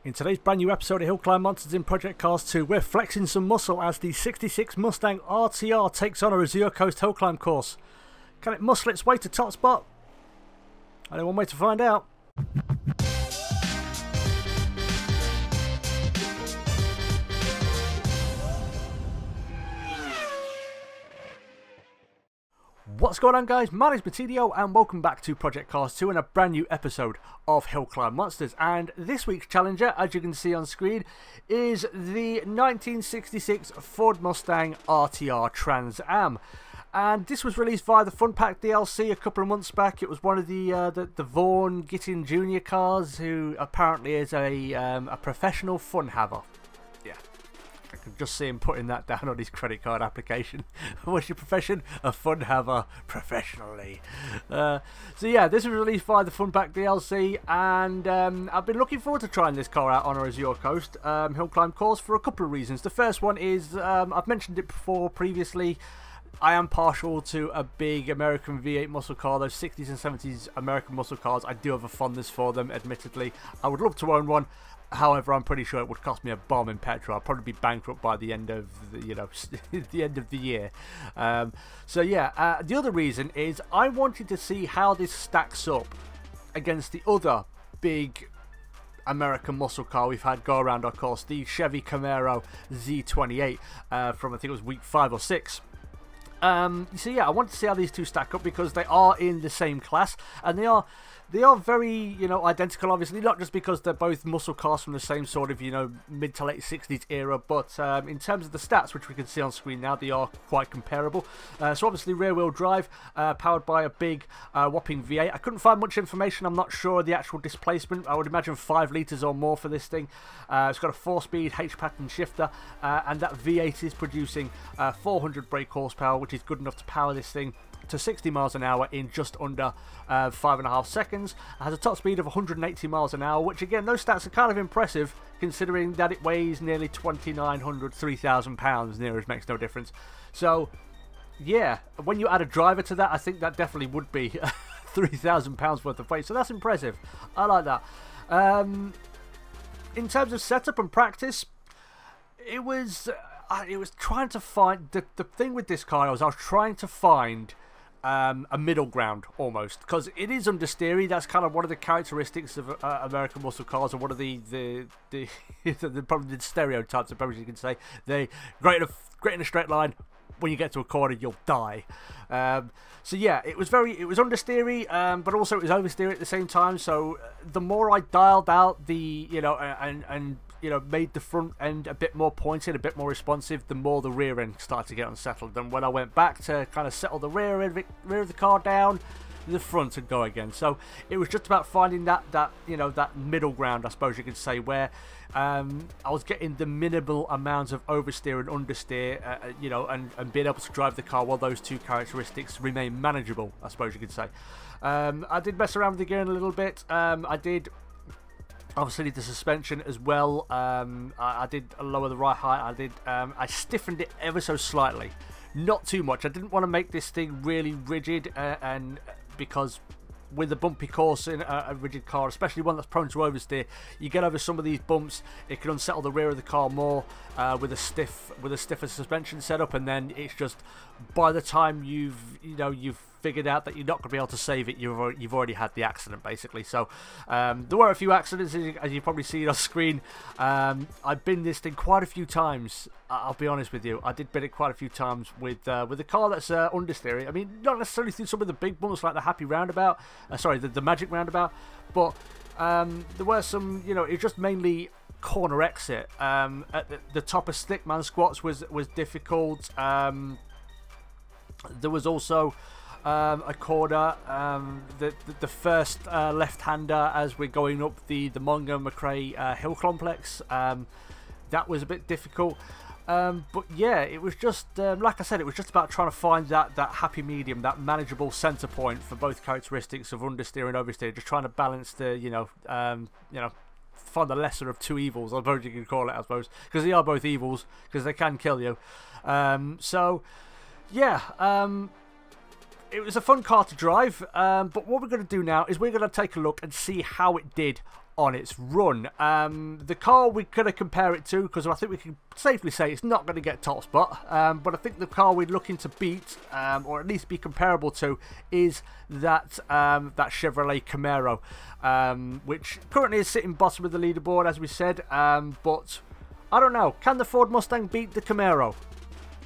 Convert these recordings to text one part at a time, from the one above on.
In today's brand new episode of Hill Climb Monsters in Project Cars 2, we're flexing some muscle as the 66 Mustang RTR takes on a Azure Coast hill climb course. Can it muscle its way to top spot? Only one way to find out. What's going on, guys? My name's Matilio and welcome back to Project Cars 2 and a brand new episode of Hill Climb Monsters. And this week's challenger, as you can see on screen, is the 1966 Ford Mustang RTR Trans Am. And this was released via the Fun Pack DLC a couple of months back. It was one of the Vaughn Gittin Jr. cars, who apparently is a professional fun haver. Yeah. I can just see him putting that down on his credit card application. What's your profession? A fun haver professionally. So yeah, this was released via the Fun Pack DLC, and I've been looking forward to trying this car out on our Azure Coast hill climb course for a couple of reasons. The first one is, I've mentioned it before previously, I am partial to a big American V8 muscle car, those 60s and 70s American muscle cars. I do have a fondness for them, admittedly. I would love to own one. However, I'm pretty sure it would cost me a bomb in petrol. I'd probably be bankrupt by the end of the, the end of the year. So yeah, the other reason is I wanted to see how this stacks up against the other big American muscle car we've had go around our course, the Chevy Camaro Z28 from I think it was week 5 or 6. So yeah, I want to see how these two stack up because they are in the same class and they are very, identical, obviously, not just because they're both muscle cars from the same sort of, mid to late 60s era, but in terms of the stats, which we can see on screen now, they are quite comparable. So obviously rear-wheel drive, powered by a big whopping V8. I couldn't find much information. I'm not sure of the actual displacement. I would imagine 5 litres or more for this thing. It's got a 4-speed H-pattern shifter, and that V8 is producing 400 brake horsepower, which is good enough to power this thing to 60 miles an hour in just under 5.5 seconds. It has a top speed of 180 miles an hour, which again, those stats are kind of impressive considering that it weighs nearly 2,900, 3,000 pounds. Nearest makes no difference. So yeah, when you add a driver to that, I think that definitely would be 3,000 pounds worth of weight. So that's impressive. I like that. In terms of setup and practice, it was trying to find the thing with this car. I was trying to find a middle ground almost, because it is understeery. That's kind of one of the characteristics of American muscle cars, and one of the probably the stereotypes, I suppose you can say. They great in a straight line. When you get to a corner, you'll die. So yeah, it was understeery, but also it was oversteery at the same time. So the more I dialed out the made the front end a bit more pointed, a bit more responsive, the more the rear end started to get unsettled. And when I went back to kind of settle the rear of the car down, the front would go again. So it was just about finding that middle ground, I suppose you could say, where I was getting the minimal amounts of oversteer and understeer, and being able to drive the car while those two characteristics remain manageable, I suppose you could say. I did mess around with the gearing a little bit. I did obviously the suspension as well. I did lower the right height. I stiffened it ever so slightly, not too much. I didn't want to make this thing really rigid, and because with a bumpy course in a rigid car, especially one that's prone to oversteer, you get over some of these bumps, it can unsettle the rear of the car more with a stiffer suspension setup, and then it's just, by the time you've figured out that you're not going to be able to save it, you've already had the accident, basically. So there were a few accidents, as you probably see on screen. I've been this thing quite a few times. I'll be honest with you, I did bid it quite a few times with a car that's understeering. I mean, not necessarily through some of the big bumps like the Happy Roundabout, the Magic Roundabout, but there were some, it's just mainly corner exit. At the top of Stickman squats was difficult. There was also a corner, the first left-hander as we're going up the Mongo McRae hill complex. That was a bit difficult. But yeah, it was just, like I said, it was just about trying to find that happy medium, that manageable centre point for both characteristics of understeer and oversteer, just trying to balance the, find the lesser of two evils, I suppose you could call it, because they are both evils, because they can kill you. So yeah, it was a fun car to drive, but what we're going to do now is we're going to take a look and see how it did on its run. The car we're going to compare it to, because I think we can safely say it's not going to get top spot, but I think the car we're looking to beat, or at least be comparable to, is that that Chevrolet Camaro, which currently is sitting bottom of the leaderboard, as we said, but I don't know, can the Ford Mustang beat the Camaro?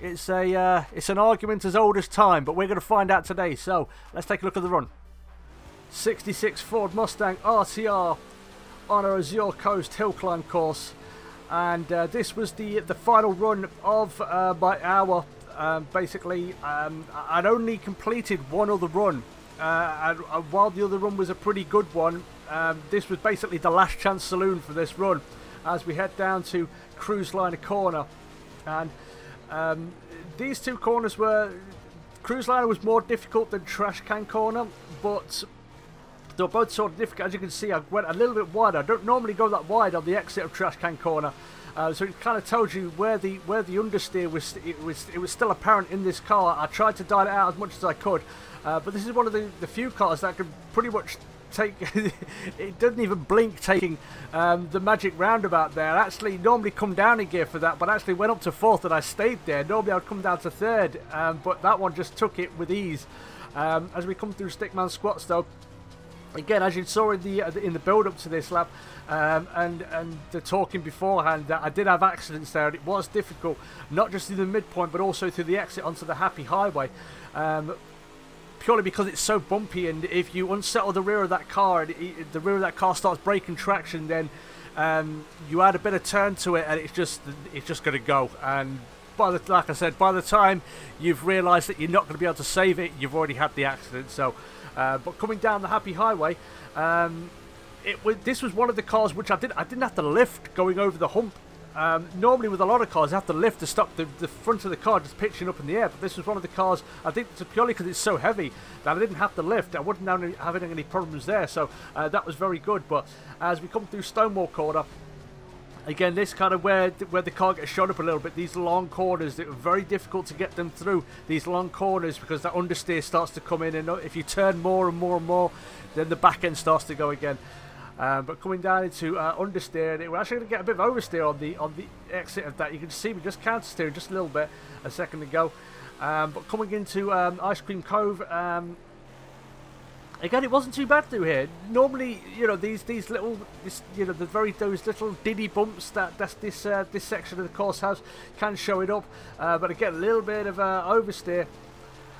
It's an argument as old as time, but we're going to find out today. So let's take a look at the run. 66 Ford Mustang RTR on our Azure Coast hill climb course, and this was the final run of my hour. Basically, I'd only completed one other run, and while the other run was a pretty good one, this was basically the last chance saloon for this run as we head down to Cruise Liner Corner. And these two corners were, Cruise Liner was more difficult than Trash Can Corner, but they were both sort of difficult. As you can see, I went a little bit wide. I don't normally go that wide on the exit of Trash Can Corner, so it kind of tells you where the understeer was. It was still apparent in this car. I tried to dial it out as much as I could, but this is one of the few cars that could pretty much take it doesn't even blink taking the magic roundabout there. I actually normally come down in gear for that, but actually went up to fourth and I stayed there. Normally I'd come down to third, but that one just took it with ease. As we come through Stickman Squats though, again, as you saw in the build up to this lap, and the talking beforehand, that I did have accidents there, and it was difficult, not just through the midpoint but also through the exit onto the Happy Highway, purely because it's so bumpy, and if you unsettle the rear of that car and the rear of that car starts breaking traction, then you add a bit of turn to it and it's just going to go. And like I said, by the time you've realised that you're not going to be able to save it, you've already had the accident. So but coming down the Happy Highway, this was one of the cars which I didn't have to lift going over the hump. Normally with a lot of cars I have to lift to stop the front of the car just pitching up in the air, but this was one of the cars, I think it's purely because it's so heavy that I didn't have to lift. I wasn't having any problems there, so that was very good. But as we come through Stonewall Corner, again, this kind of where the car gets shot up a little bit. These long corners, it was very difficult to get them through these long corners because that understeer starts to come in, and if you turn more and more and more, then the back end starts to go again. But coming down into understeer, we're actually going to get a bit of oversteer on the exit of that. You can see me just counter steering just a little bit a second ago. But coming into Ice Cream Cove, again, it wasn't too bad through here. Normally, you know, these little, those little diddy bumps that this section of the course has can show it up. But again, a little bit of oversteer,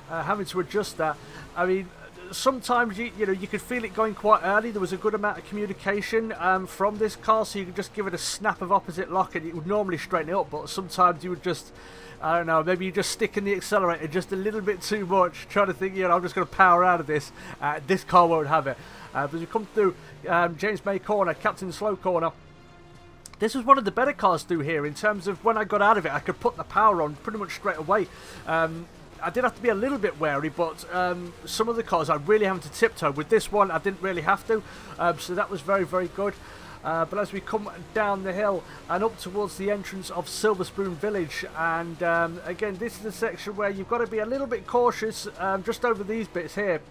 having to adjust that. I mean, sometimes you could feel it going quite early. There was a good amount of communication from this car, so you could just give it a snap of opposite lock and it would normally straighten it up. But sometimes you would just, I don't know, maybe you just stick in the accelerator just a little bit too much, trying to think, I'm just going to power out of this. This car won't have it. But as we come through James May Corner, Captain Slow Corner, this was one of the better cars through here in terms of when I got out of it, I could put the power on pretty much straight away. I did have to be a little bit wary, but some of the cars I really having to tiptoe. With this one, I didn't really have to, so that was very, very good. But as we come down the hill and up towards the entrance of Silver Spoon Village, and again, this is a section where you've got to be a little bit cautious just over these bits here.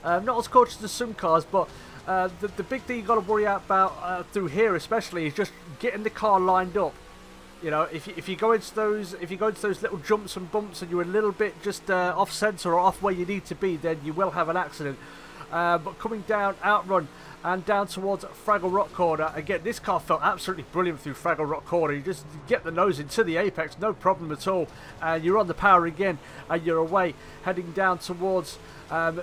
Not as cautious as some cars, but the big thing you've got to worry about through here especially is just getting the car lined up. You know, if you go into those little jumps and bumps and you're a little bit just off centre or off where you need to be, then you will have an accident. But coming down Outrun and down towards Fraggle Rock Corner, again, this car felt absolutely brilliant through Fraggle Rock Corner. You just get the nose into the apex, no problem at all, and you're on the power again, and you're away, heading down towards what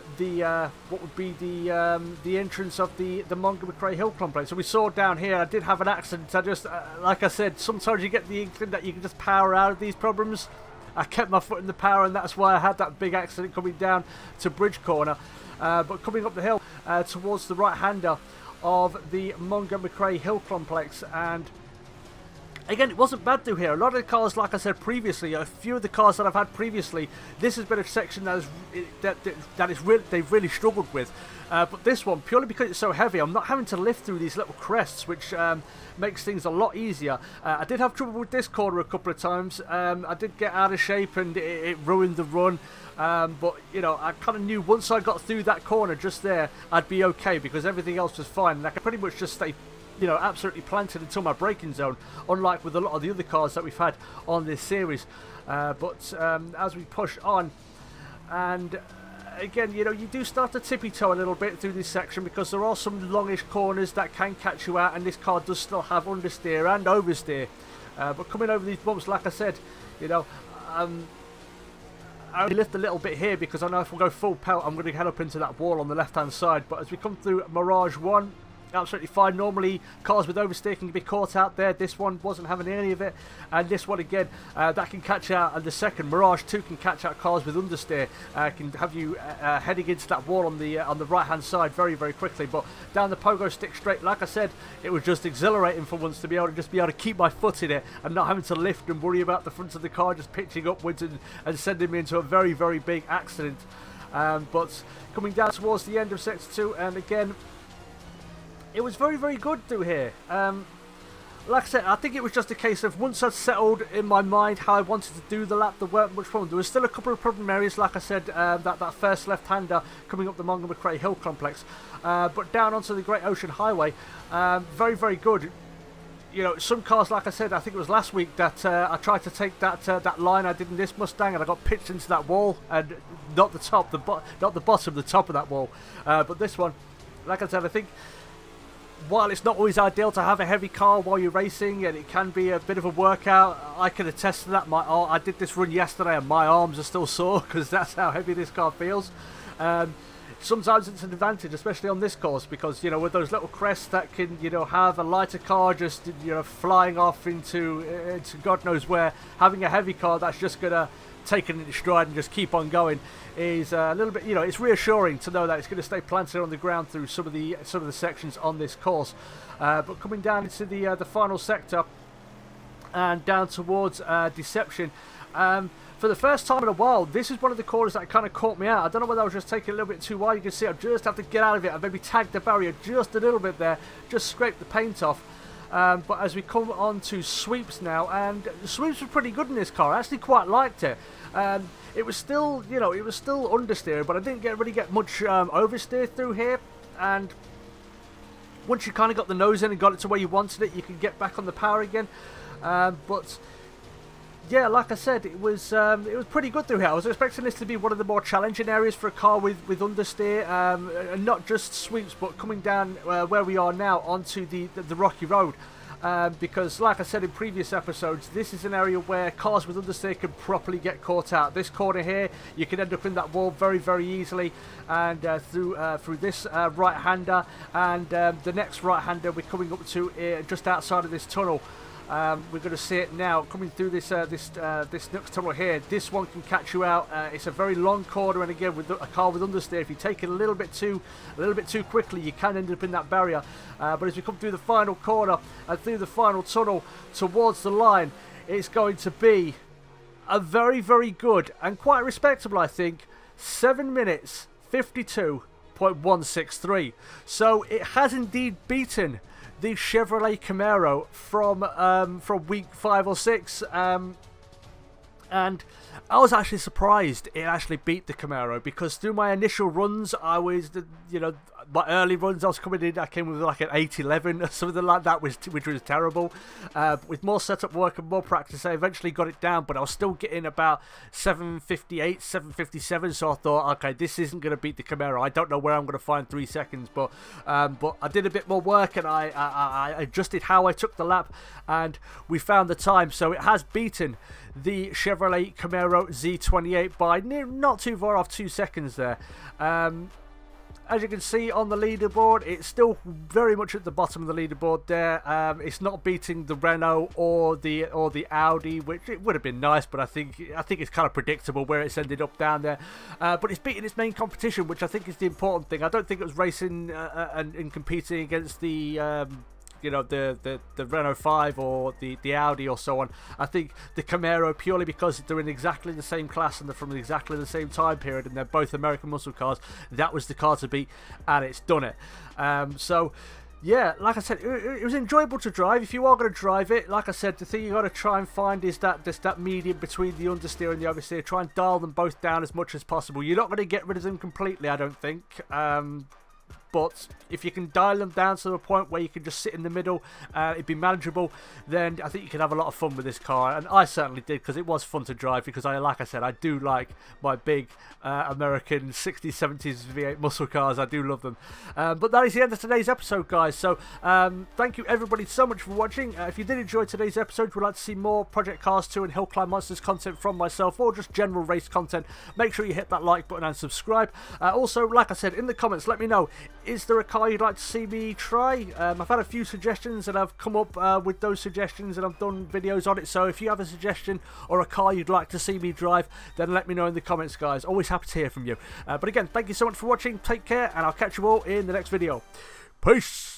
would be the entrance of the Montgomery Cray Hill complex. So we saw down here, I did have an accident. I just, like I said, sometimes you get the inkling that you can just power out of these problems. I kept my foot in the power, and that's why I had that big accident coming down to Bridge Corner. But coming up the hill towards the right-hander of the Montgomery Cray Hill complex, and Again, it wasn't bad through here. A lot of the cars, like I said previously, a few of the cars that I've had previously, this has been a section they've really struggled with. But this one, purely because it's so heavy, I'm not having to lift through these little crests, which makes things a lot easier. I did have trouble with this corner a couple of times. I did get out of shape and it ruined the run. But, you know, I kind of knew once I got through that corner just there, I'd be okay because everything else was fine. And I could pretty much just stay, you know, absolutely planted until my braking zone, unlike with a lot of the other cars that we've had on this series. But as we push on, and again, you know, you do start to tippy-toe a little bit through this section because there are some longish corners that can catch you out, and this car does still have understeer and oversteer. But coming over these bumps, like I said, you know, I only lift a little bit here because I know if we go full pelt, I'm going to head up into that wall on the left-hand side. But as we come through Mirage 1, absolutely fine. Normally cars with oversteer can be caught out there. This one wasn't having any of it, and this one again that can catch out. And the second Mirage 2 can catch out cars with understeer, can have you heading into that wall on the right hand side very, very quickly. But down the pogo stick straight, like I said, it was just exhilarating for once to be able to keep my foot in it and not having to lift and worry about the front of the car just pitching upwards and sending me into a very, very big accident. But coming down towards the end of sector 2, and again, it was very, very good through here. Like I said, I think it was just a case of once I'd settled in my mind how I wanted to do the lap, there weren't much problem. There was still a couple of problem areas, like I said, that first left-hander coming up the Montgomery Hill complex. But down onto the Great Ocean Highway, very, very good. You know, some cars, like I said, I think it was last week that I tried to take that line I did in this Mustang, and I got pitched into that wall, and not the top, not the bottom, the top of that wall. But this one, like I said, I think, while it's not always ideal to have a heavy car while you're racing, and it can be a bit of a workout, I can attest to that. I did this run yesterday and my arms are still sore because that's how heavy this car feels. Sometimes it's an advantage, especially on this course, because, you know, with those little crests that can, you know, have a lighter car just, you know, flying off into God knows where, having a heavy car that's just going to take it in its stride and just keep on going is a little bit, you know, it's reassuring to know that it's going to stay planted on the ground through some of the sections on this course. But coming down into the final sector and down towards Deception, for the first time in a while, this is one of the corners that kind of caught me out. I don't know whether I was just taking a little bit too wide. You can see I just have to get out of it. I maybe tagged the barrier just a little bit there, just scraped the paint off. But as we come on to sweeps now, and the sweeps were pretty good in this car. I actually quite liked it. It was still, you know, it was still understeer, but I didn't really get much oversteer through here. And once you kind of got the nose in and got it to where you wanted it, you can get back on the power again. But yeah, like I said, it was pretty good through here. I was expecting this to be one of the more challenging areas for a car with understeer, and not just sweeps, but coming down where we are now onto the rocky road. Because, like I said in previous episodes, this is an area where cars with understeer can properly get caught out. This corner here, you can end up in that wall very, very easily, and through this right-hander, and the next right-hander we're coming up to just outside of this tunnel. We're going to see it now coming through this next tunnel here. This one can catch you out. It's a very long corner, and again, with a car with understeer, if you take it a little bit too quickly, you can end up in that barrier. But as we come through the final corner and through the final tunnel towards the line, it's going to be a very, very good and quite respectable, I think, 7 minutes 52.163. So it has indeed beaten the Chevrolet Camaro from week 5 or 6, and I was actually surprised it actually beat the Camaro, because through my initial runs, I was, you know, my early runs, I came with like an 811 or something like that, which was terrible. With more setup work and more practice, I eventually got it down, but I was still getting about 758, 757, so I thought, okay, this isn't going to beat the Camaro. I don't know where I'm going to find 3 seconds, but I did a bit more work, and I adjusted how I took the lap, and we found the time, so it has beaten the Chevrolet Camaro Z28 by not too far off 2 seconds there. As you can see on the leaderboard, it's still very much at the bottom of the leaderboard there. It's not beating the Renault or the Audi, which it would have been nice, but I think it's kind of predictable where it's ended up down there. But it's beating its main competition, which I think is the important thing. I don't think it was racing and competing against the you know, the Renault 5 or the Audi or so on. I think the Camaro, purely because they're in exactly the same class and they're from exactly the same time period and they're both American muscle cars, that was the car to beat, and it's done it. So yeah, like I said, it was enjoyable to drive. If you are going to drive it, like I said, the thing you got to try and find is that medium between the understeer and the oversteer. Try and dial them both down as much as possible. You're not going to get rid of them completely, I don't think. But if you can dial them down to a point where you can just sit in the middle, it'd be manageable, then I think you can have a lot of fun with this car. And I certainly did, because it was fun to drive, because like I said, I do like my big American 60s, 70s V8 muscle cars. I do love them. But that is the end of today's episode, guys. So thank you everybody so much for watching. If you did enjoy today's episode, would like to see more Project Cars 2 and Hill Climb Monsters content from myself, or just general race content, make sure you hit that like button and subscribe. Also, like I said, in the comments, let me know, is there a car you'd like to see me try? I've had a few suggestions and I've come up with those suggestions and I've done videos on it. So if you have a suggestion or a car you'd like to see me drive, then let me know in the comments, guys. Always happy to hear from you. But again, thank you so much for watching. Take care, and I'll catch you all in the next video. Peace!